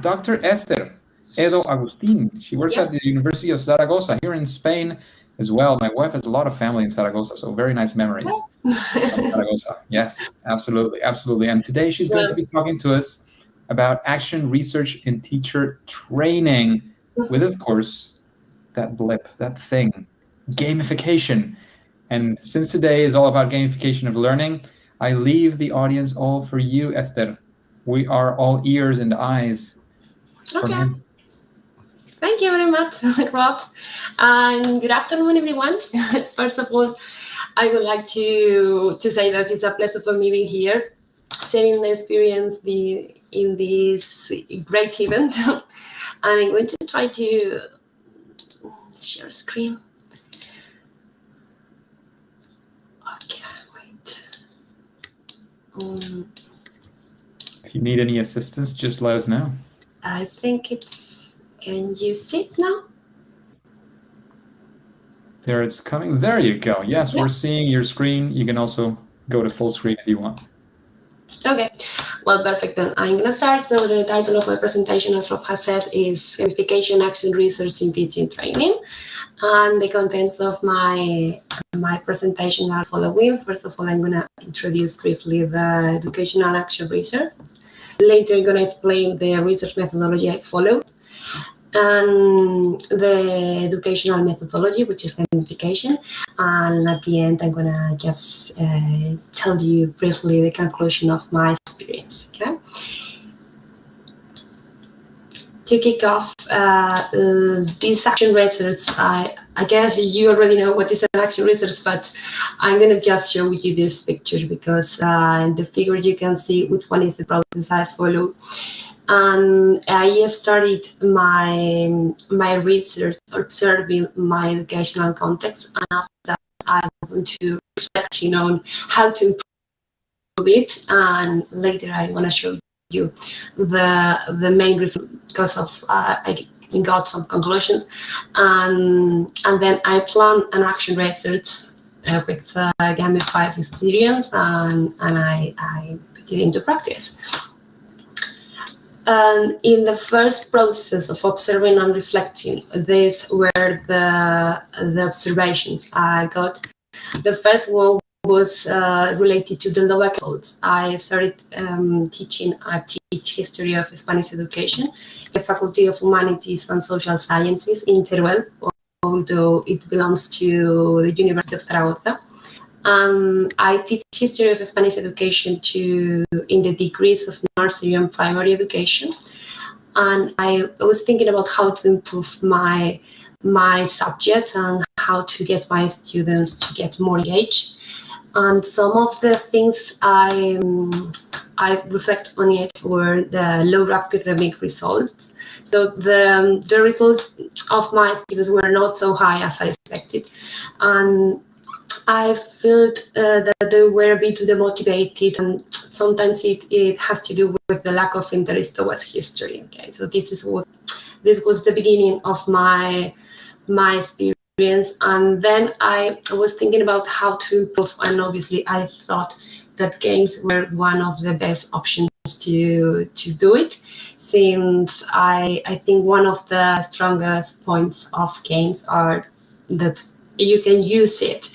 Dr. Esther Edo Agustín. She works at the University of Zaragoza here in Spain as well. My wife has a lot of family in Zaragoza, so very nice memories of Zaragoza. Yes, absolutely, absolutely. And today she's going to be talking to us about action research in teacher training with, of course, that blip, that thing, gamification. And since today is all about gamification of learning, I leave the audience all for you, Esther. We are all ears and eyes. Okay. Thank you very much, Rob. And good afternoon, everyone. First of all, I would like to say that it's a pleasure for me being here, sharing the experience in this great event. And I'm going to try to share screen. Okay, wait. If you need any assistance, just let us know. I think it's, can you see it now? There it's coming. There you go. Yes, we're seeing your screen. You can also go to full screen if you want. Okay, well, perfect. Then I'm going to start. So the title of my presentation, as Rob has said, is Gamification Action Research in Teaching Training. And the contents of my presentation are following. First of all, I'm going to introduce briefly the educational action research. Later, I'm going to explain the research methodology I followed, and the educational methodology, which is gamification. And at the end, I'm going to just tell you briefly the conclusion of my experience. Okay. To kick off this action research, I guess you already know what is an action research, but I'm going to just show you this picture because in the figure you can see which one is the process I follow. And I started my research observing my educational context, and after that I want to reflect on how to improve it, and later I want to show you the main because of I got some conclusions, and then I plan an action research with gamified experience, and I put it into practice. And in the first process of observing and reflecting, these were the observations I got. The first one was related to the lower results. I started teaching. I teach history of Spanish education, the Faculty of Humanities and Social Sciences in Teruel, although it belongs to the University of Zaragoza. I teach history of Spanish education in the degrees of nursery and primary education, and I was thinking about how to improve my subject and how to get my students to get more engaged. And some of the things I reflect on it were the low academic results. So the results of my students were not so high as I expected, and I felt that they were a bit demotivated, and sometimes it has to do with the lack of interest towards history. Okay, so this was the beginning of my experience, and then I was thinking about how to improve, and obviously I thought that games were one of the best options to do it, since I think one of the strongest points of games are that you can use it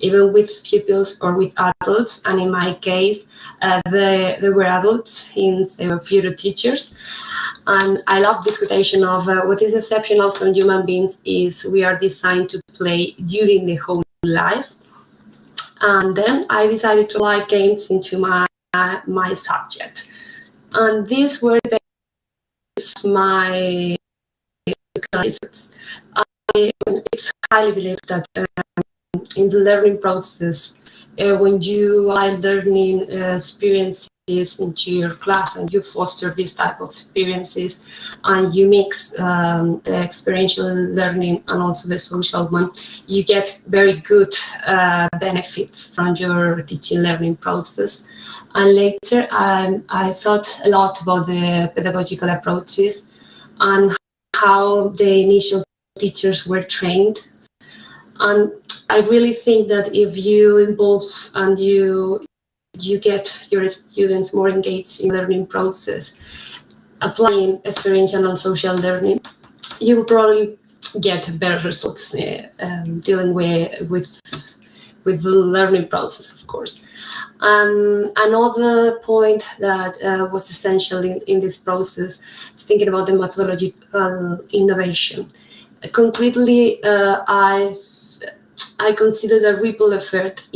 even with pupils or with adults, and in my case they were adults since they were future teachers. And I love this quotation of what is exceptional from human beings is we are designed to play during the whole life. And then I decided to apply games into my subject, and these were my research. It's highly believed that in the learning process, when you are learning experiences into your class and you foster this type of experiences and you mix the experiential learning and also the social one, you get very good benefits from your teaching learning process. And later I thought a lot about the pedagogical approaches and how the initial teachers were trained. And I really think that if you involve and you get your students more engaged in the learning process, applying experiential and social learning, you will probably get better results dealing with the learning process, of course. Another point that was essential in this process is thinking about the methodological innovation. Concretely, I consider the ripple effect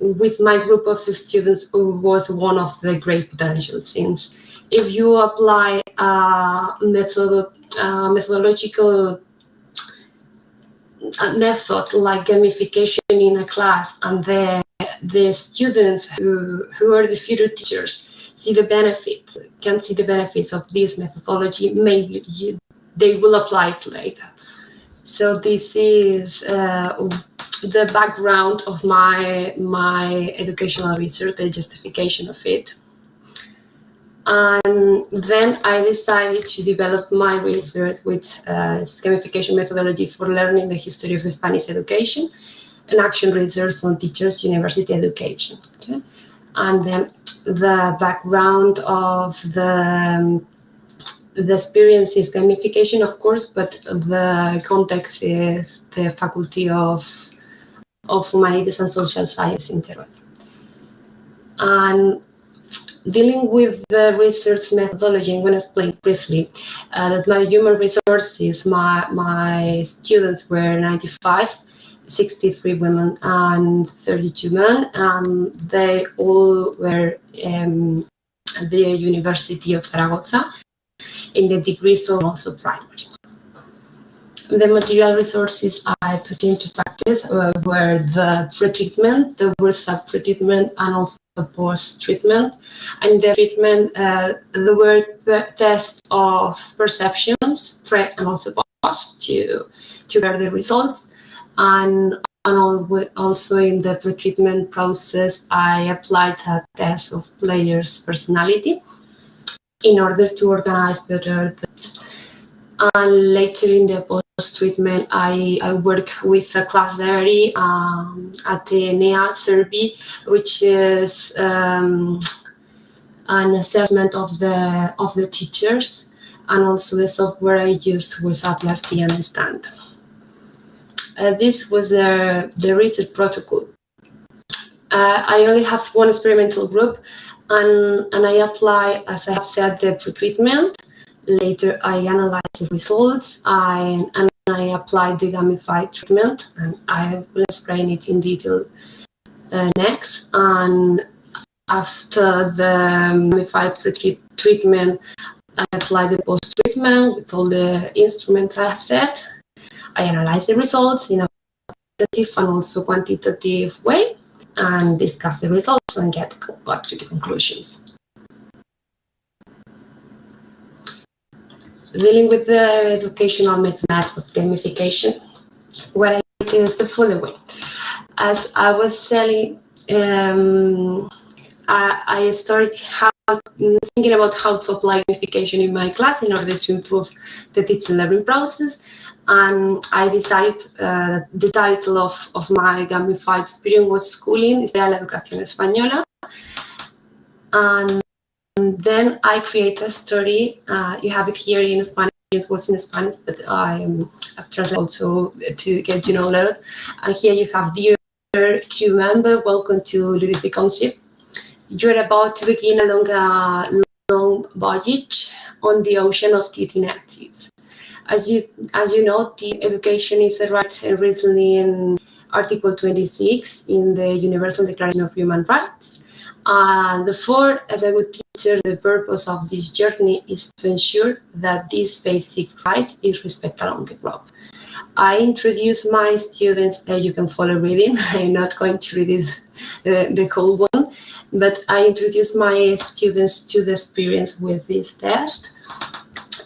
with my group of students was one of the great potentials, since if you apply a methodological method like gamification in a class, and the students who are the future teachers can see the benefits of this methodology, maybe they will apply it later. So this is the background of my educational research, the justification of it. And then I decided to develop my research with gamification methodology for learning the history of Spanish education and action research on teachers' university education. Okay? And then the background of the experience is gamification, of course, but the context is the Faculty of Humanities and Social Science in Teruel. And dealing with the research methodology, I'm going to explain briefly that my human resources, my students were 95, 63 women and 32 men, and they all were at the University of Zaragoza in the degrees of also primary. The material resources I put into practice were the pre-treatment, the workshop pre-treatment, and also the post-treatment. And the treatment, there were tests of perceptions, pre and also post, to get the results. And also in the pre-treatment process, I applied a test of players' personality in order to organize better that. And later in the post-treatment, I work with a class diary at the NEA survey, which is an assessment of the teachers, and also the software I used was Atlas D and Stand. This was the research protocol. I only have one experimental group, and I apply, as I have said, the pre-treatment. Later, I analyze the results, and I apply the gamified treatment, and I will explain it in detail next. And after the gamified treatment, I apply the post-treatment with all the instruments I have set. I analyze the results in a qualitative and also quantitative way, and discuss the results and got to the conclusions. Dealing with the educational method of gamification, what I did is the following. As I was telling, I started thinking about how to apply gamification in my class in order to improve the teaching learning process. And I decided the title of my gamified experience was Schooling, la Educación Española. And then I create a story. You have it here in Spanish. It was in Spanish, but I've translated also to get you know learned. And here you have, dear crew member, welcome to Ludificonship. You're about to begin a long voyage on the ocean of teaching attitudes. As you know, the education is a right recently in Article 26 in the Universal Declaration of Human Rights. Therefore, as a good teacher, the purpose of this journey is to ensure that this basic right is respected along the globe. I introduce my students, you can follow reading, I'm not going to read the whole one, but I introduce my students to the experience with this test,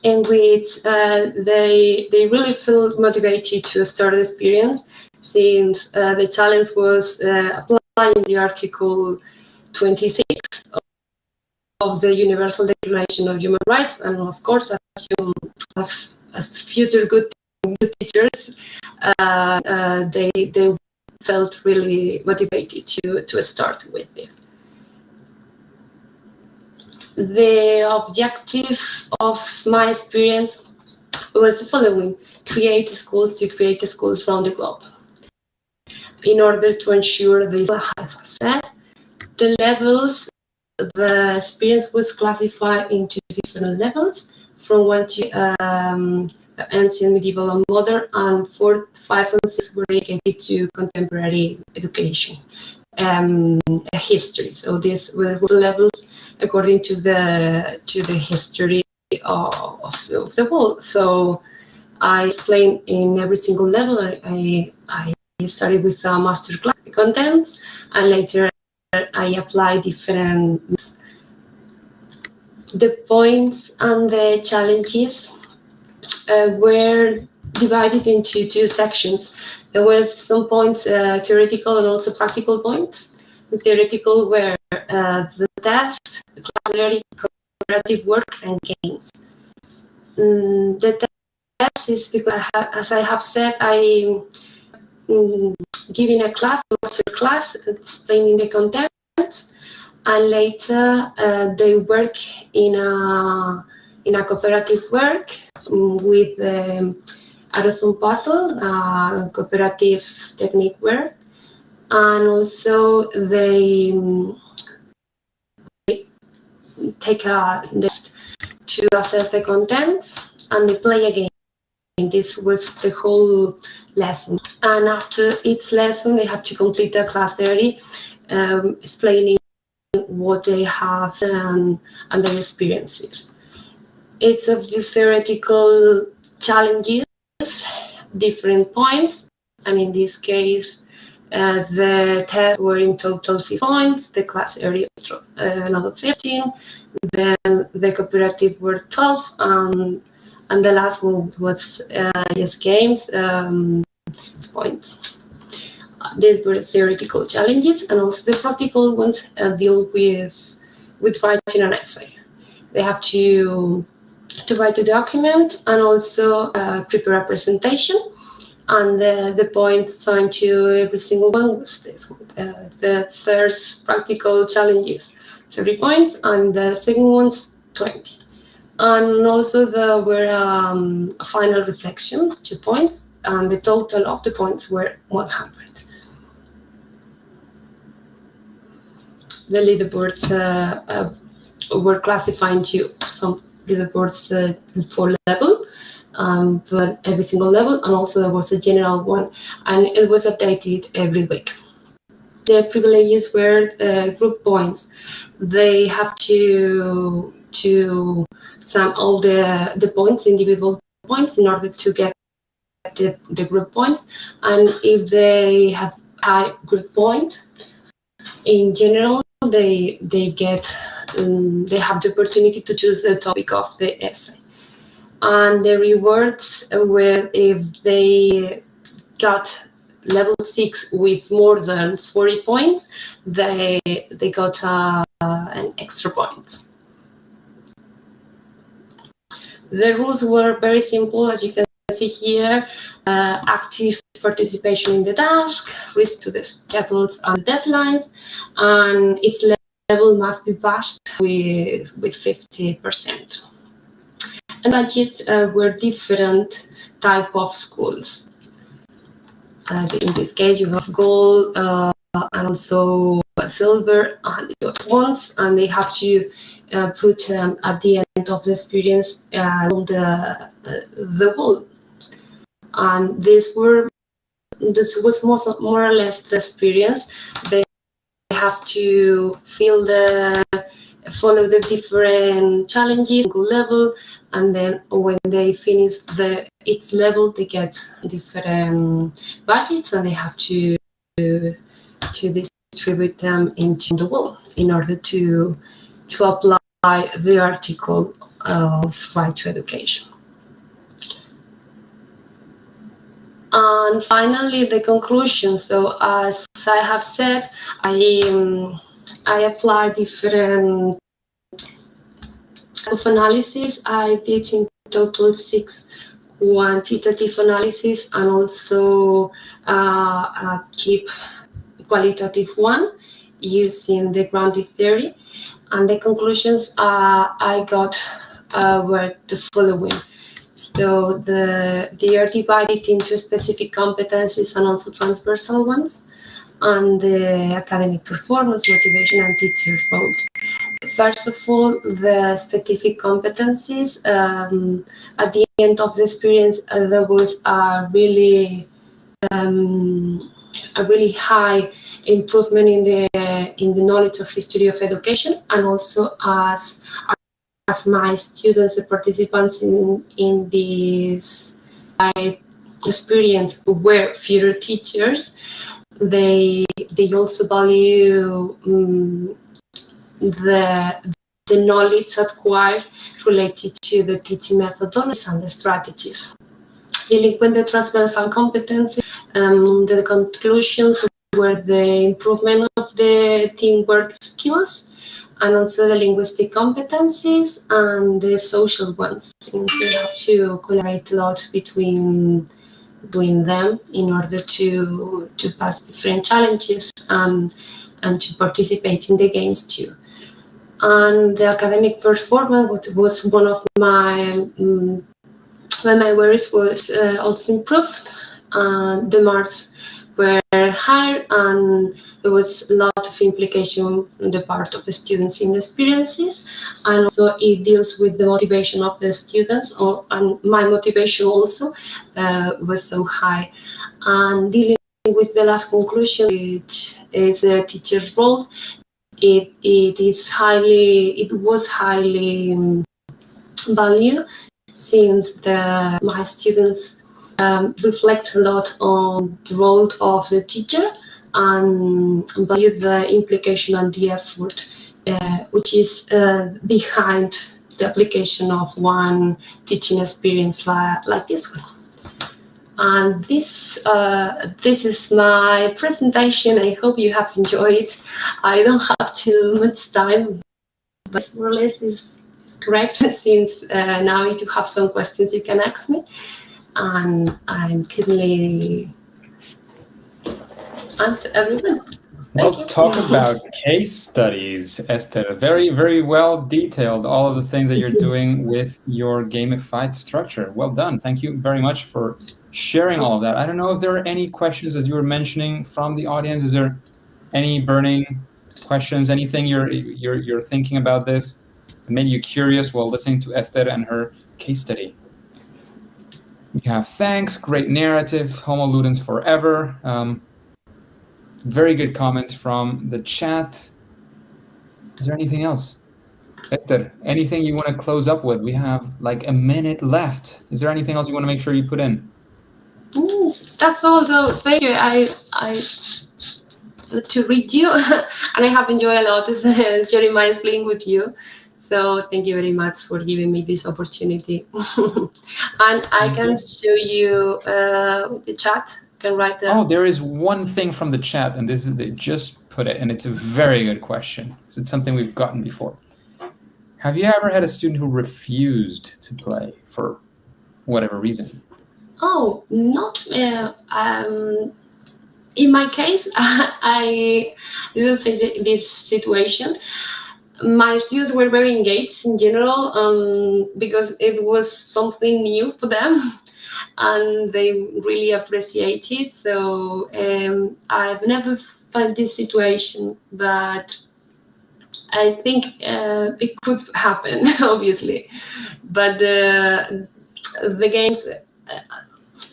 in which they really feel motivated to start the experience, since the challenge was applying the Article 26 of the Universal Declaration of Human Rights, and of course, as future good teachers, they felt really motivated to start with this. The objective of my experience was the following: create schools around the globe. In order to ensure this, I have said, the levels, the experience was classified into different levels, from 1 to ancient, medieval, and modern, and 4, 5, and 6 were dedicated to contemporary education, history. So these were the levels according to the history of the world. So I explained in every single level. I started with a master class contents, and later I applied different. The points and the challenges were divided into 2 sections. There was some points, theoretical and also practical points. The theoretical were the tests, class theory, cooperative work, and games. The test is because, as I have said, I giving a class, master class, explaining the contents, and later they work in a cooperative work with Addison puzzle, cooperative technique work, and also they take a test to assess the contents, and they play a game. This was the whole lesson, and after each lesson they have to complete the class theory, explaining what they have and their experiences. Each of these theoretical challenges, different points, and in this case the tests were in total 15 points, the class area another 15, then the cooperative were 12, and the last one was just games, points. These were theoretical challenges, and also the practical ones deal with writing an essay. They have to write a document and also prepare a presentation. And the point assigned to every single one was this. The first practical challenge is 30 points, and the second one's 20. And also there were a final reflection, 2 points, and the total of the points were 100. The leaderboards were classified into some leaderboards for level, for every single level, and also there was a general one, and it was updated every week. The privileges were group points. They have to sum all the points, individual points, in order to get the group points. And if they have high group point, in general, they get they have the opportunity to choose the topic of the essay. And the rewards were if they got level 6 with more than 40 points, they got an extra point. The rules were very simple, as you can see here: active participation in the task, risk to the schedules and deadlines, and its level must be passed with 50%. And budgets were different type of schools. In this case, you have gold and also silver and ones, and they have to put at the end of the experience on the wall. And this was more or less the experience. They have to follow the different challenges, level, and then when they finish each level, they get different budgets, and they have to distribute them into the wall in order to apply the article of right to education. And finally, the conclusion. So, as I have said, I applied different of analysis. I did in total 6 quantitative analysis, and also keep qualitative one. using the grounded theory. And the conclusions I got were the following. So they are divided into specific competencies and also transversal ones, and the academic performance, motivation, and teacher role. First of all, the specific competencies. At the end of the experience, there was a really high improvement in the knowledge of history of education, and also as my students, the participants in this experience were future teachers, they also value the knowledge acquired related to the teaching methodologies and the strategies. Dealing with the transversal competency, the conclusions were the improvement of the teamwork skills, and also the linguistic competencies and the social ones, since they have to collaborate a lot between them in order to pass different challenges and to participate in the games too. And the academic performance was one of my worries was also improved. The marks were higher, and there was a lot of implication on the part of the students in the experiences, and also it deals with the motivation of the students, and my motivation also was so high. And dealing with the last conclusion, which is the teacher's role, it was highly valued, since my students reflect a lot on the role of the teacher and value the implication and the effort which is behind the application of one teaching experience like this one. And this is my presentation. I hope you have enjoyed. I don't have too much time, but more or less is correct, since now if you have some questions you can ask me, and I'm keenly answer everyone. Well, talk about case studies, Esther. Very, very well detailed, all of the things that you're doing with your gamified structure. Well done. Thank you very much for sharing all of that. I don't know if there are any questions, as you were mentioning, from the audience. Is there any burning questions, anything you're thinking about this that made you curious while listening to Esther and her case study? We have thanks, great narrative, Homo Ludens forever. Very good comments from the chat. Is there anything else? Esther, anything you want to close up with? We have like a minute left. Is there anything else you want to make sure you put in? That's all. So thank you. I to read you, and I have enjoyed a lot sharing my playing with you. So thank you very much for giving me this opportunity. And I can show you the chat. Can write the... Oh, there is one thing from the chat, and this is, they just put it, and it's a very good question. It's something we've gotten before. Have you ever had a student who refused to play for whatever reason? Oh, not in my case. I didn't face this situation. My students were very engaged in general, because it was something new for them, and they really appreciate it. So I've never found this situation, but I think it could happen, obviously. But the games,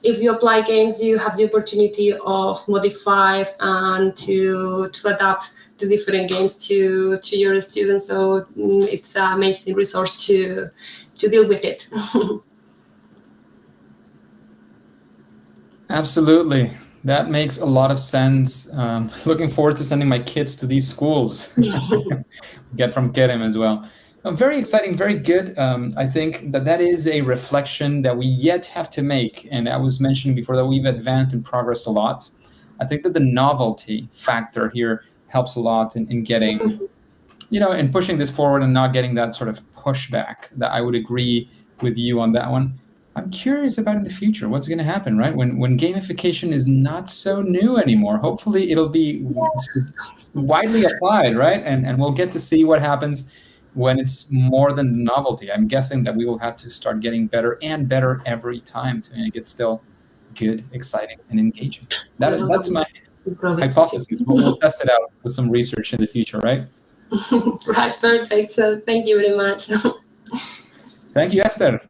if you apply games, you have the opportunity of modify and to adapt the different games to your students. So it's an amazing resource to deal with it. Absolutely. That makes a lot of sense. Looking forward to sending my kids to these schools. Get from Kerem as well. Very exciting, very good. I think that is a reflection that we yet have to make. And I was mentioning before that we've advanced and progressed a lot. I think that the novelty factor here helps a lot in getting, in pushing this forward and not getting that sort of pushback. That I would agree with you on that one. I'm curious about in the future, what's going to happen, right? When gamification is not so new anymore, hopefully it'll be widely applied, right? And we'll get to see what happens when it's more than novelty. I'm guessing that we will have to start getting better and better every time to make it still good, exciting, and engaging. That's my hypothesis. We'll test it out with some research in the future, right? Right, perfect. So thank you very much. Thank you, Esther.